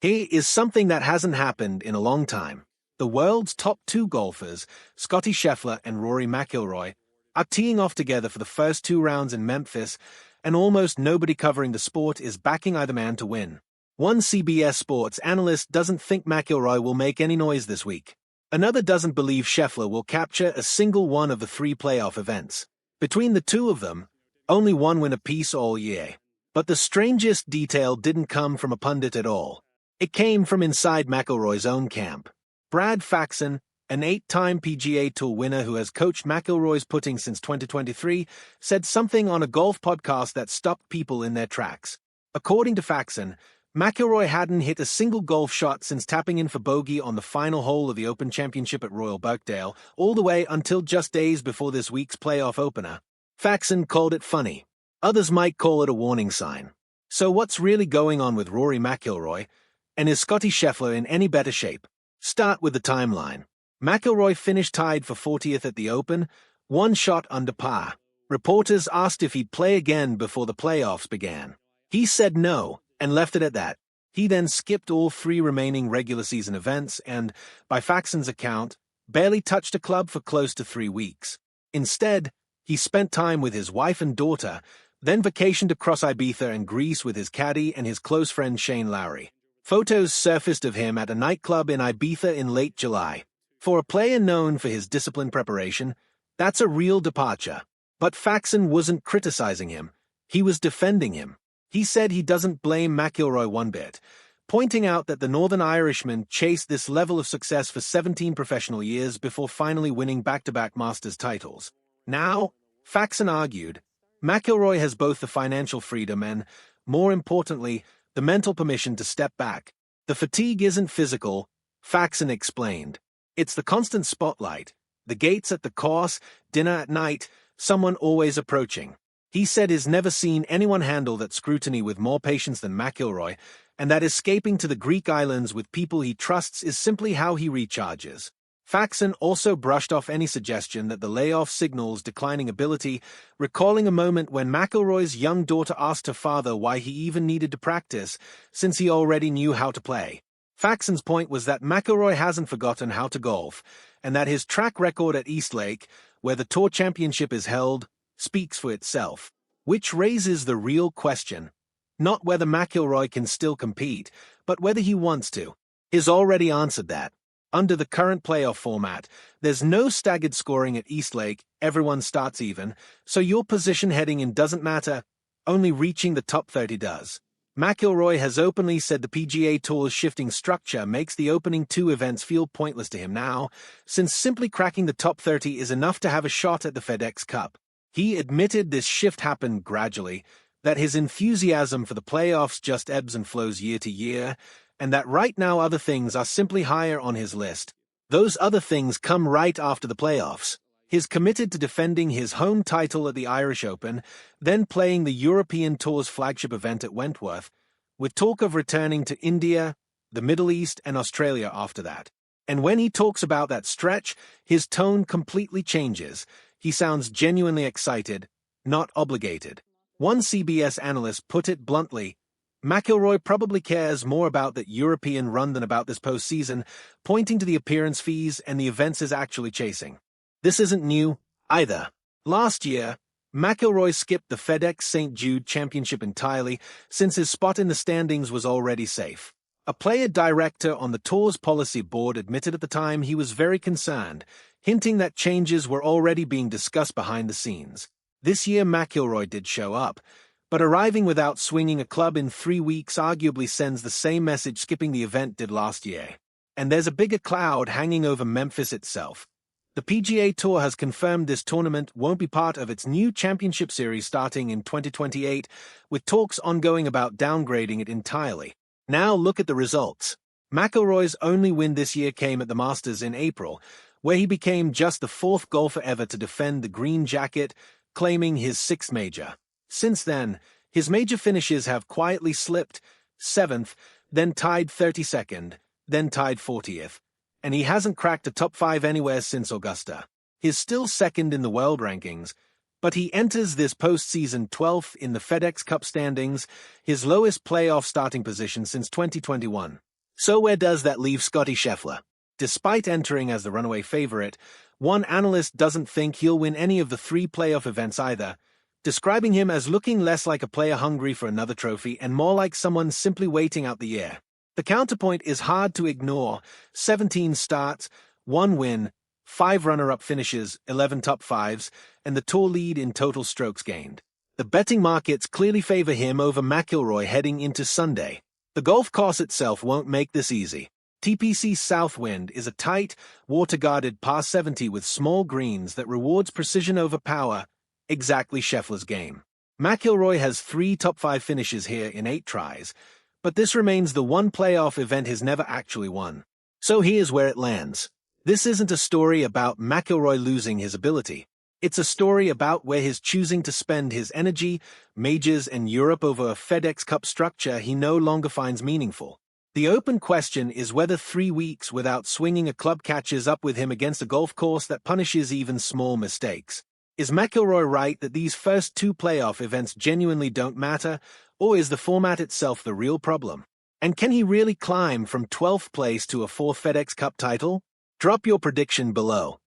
Here is something that hasn't happened in a long time. The world's top two golfers, Scottie Scheffler and Rory McIlroy, are teeing off together for the first two rounds in Memphis, and almost nobody covering the sport is backing either man to win. One CBS Sports analyst doesn't think McIlroy will make any noise this week. Another doesn't believe Scheffler will capture a single one of the three playoff events. Between the two of them, only one win apiece all year. But the strangest detail didn't come from a pundit at all. It came from inside McIlroy's own camp. Brad Faxon, an 8-time PGA Tour winner who has coached McIlroy's putting since 2023, said something on a golf podcast that stopped people in their tracks. According to Faxon, McIlroy hadn't hit a single golf shot since tapping in for bogey on the final hole of the Open Championship at Royal Birkdale, all the way until just days before this week's playoff opener. Faxon called it funny. Others might call it a warning sign. So what's really going on with Rory McIlroy? And is Scottie Scheffler in any better shape? Start with the timeline. McIlroy finished tied for 40th at the Open, one shot under par. Reporters asked if he'd play again before the playoffs began. He said no, and left it at that. He then skipped all three remaining regular season events and, by Faxon's account, barely touched a club for close to 3 weeks. Instead, he spent time with his wife and daughter, then vacationed across Ibiza and Greece with his caddie and his close friend Shane Lowry. Photos surfaced of him at a nightclub in Ibiza in late July. For a player known for his disciplined preparation, that's a real departure. But Faxon wasn't criticizing him. He was defending him. He said he doesn't blame McIlroy one bit, pointing out that the Northern Irishman chased this level of success for 17 professional years before finally winning back-to-back Masters titles. Now, Faxon argued, McIlroy has both the financial freedom and, more importantly, the mental permission to step back. The fatigue isn't physical, Faxon explained. It's the constant spotlight, the gates at the course, dinner at night, someone always approaching. He said he's never seen anyone handle that scrutiny with more patience than McIlroy, and that escaping to the Greek islands with people he trusts is simply how he recharges. Faxon also brushed off any suggestion that the layoff signals declining ability, recalling a moment when McIlroy's young daughter asked her father why he even needed to practice, since he already knew how to play. Faxon's point was that McIlroy hasn't forgotten how to golf, and that his track record at Eastlake, where the Tour Championship is held, speaks for itself. Which raises the real question. Not whether McIlroy can still compete, but whether he wants to. He's already answered that. Under the current playoff format, there's no staggered scoring at Eastlake, everyone starts even, so your position heading in doesn't matter, only reaching the top 30 does. McIlroy has openly said the PGA Tour's shifting structure makes the opening two events feel pointless to him now, since simply cracking the top 30 is enough to have a shot at the FedEx Cup. He admitted this shift happened gradually, that his enthusiasm for the playoffs just ebbs and flows year to year, and that right now other things are simply higher on his list. Those other things come right after the playoffs. He's committed to defending his home title at the Irish Open, then playing the European Tour's flagship event at Wentworth, with talk of returning to India, the Middle East, and Australia after that. And when he talks about that stretch, his tone completely changes. He sounds genuinely excited, not obligated. One CBS analyst put it bluntly, McIlroy probably cares more about that European run than about this postseason, pointing to the appearance fees and the events he's actually chasing. This isn't new, either. Last year, McIlroy skipped the FedEx St. Jude Championship entirely since his spot in the standings was already safe. A player director on the Tour's policy board admitted at the time he was very concerned, hinting that changes were already being discussed behind the scenes. This year McIlroy did show up, but arriving without swinging a club in 3 weeks arguably sends the same message skipping the event did last year. And there's a bigger cloud hanging over Memphis itself. The PGA Tour has confirmed this tournament won't be part of its new championship series starting in 2028, with talks ongoing about downgrading it entirely. Now look at the results. McIlroy's only win this year came at the Masters in April, where he became just the 4th golfer ever to defend the green jacket, claiming his 6th major. Since then, his major finishes have quietly slipped, 7th, then tied 32nd, then tied 40th, and he hasn't cracked a top 5 anywhere since Augusta. He's still 2nd in the world rankings, but he enters this postseason 12th in the FedEx Cup standings, his lowest playoff starting position since 2021. So where does that leave Scottie Scheffler? Despite entering as the runaway favorite, one analyst doesn't think he'll win any of the 3 playoff events either, describing him as looking less like a player hungry for another trophy and more like someone simply waiting out the year. The counterpoint is hard to ignore: 17 starts, 1 win, 5 runner-up finishes, 11 top 5s, and the tour lead in total strokes gained. The betting markets clearly favor him over McIlroy heading into Sunday. The golf course itself won't make this easy. TPC Southwind is a tight, water-guarded par 70 with small greens that rewards precision over power, exactly Scheffler's game. McIlroy has 3 top 5 finishes here in 8 tries, but this remains the one playoff event he's never actually won. So here's where it lands. This isn't a story about McIlroy losing his ability. It's a story about where he's choosing to spend his energy, majors, and Europe over a FedEx Cup structure he no longer finds meaningful. The open question is whether 3 weeks without swinging a club catches up with him against a golf course that punishes even small mistakes. Is McIlroy right that these first 2 playoff events genuinely don't matter, or is the format itself the real problem? And can he really climb from 12th place to a 4th FedEx Cup title? Drop your prediction below.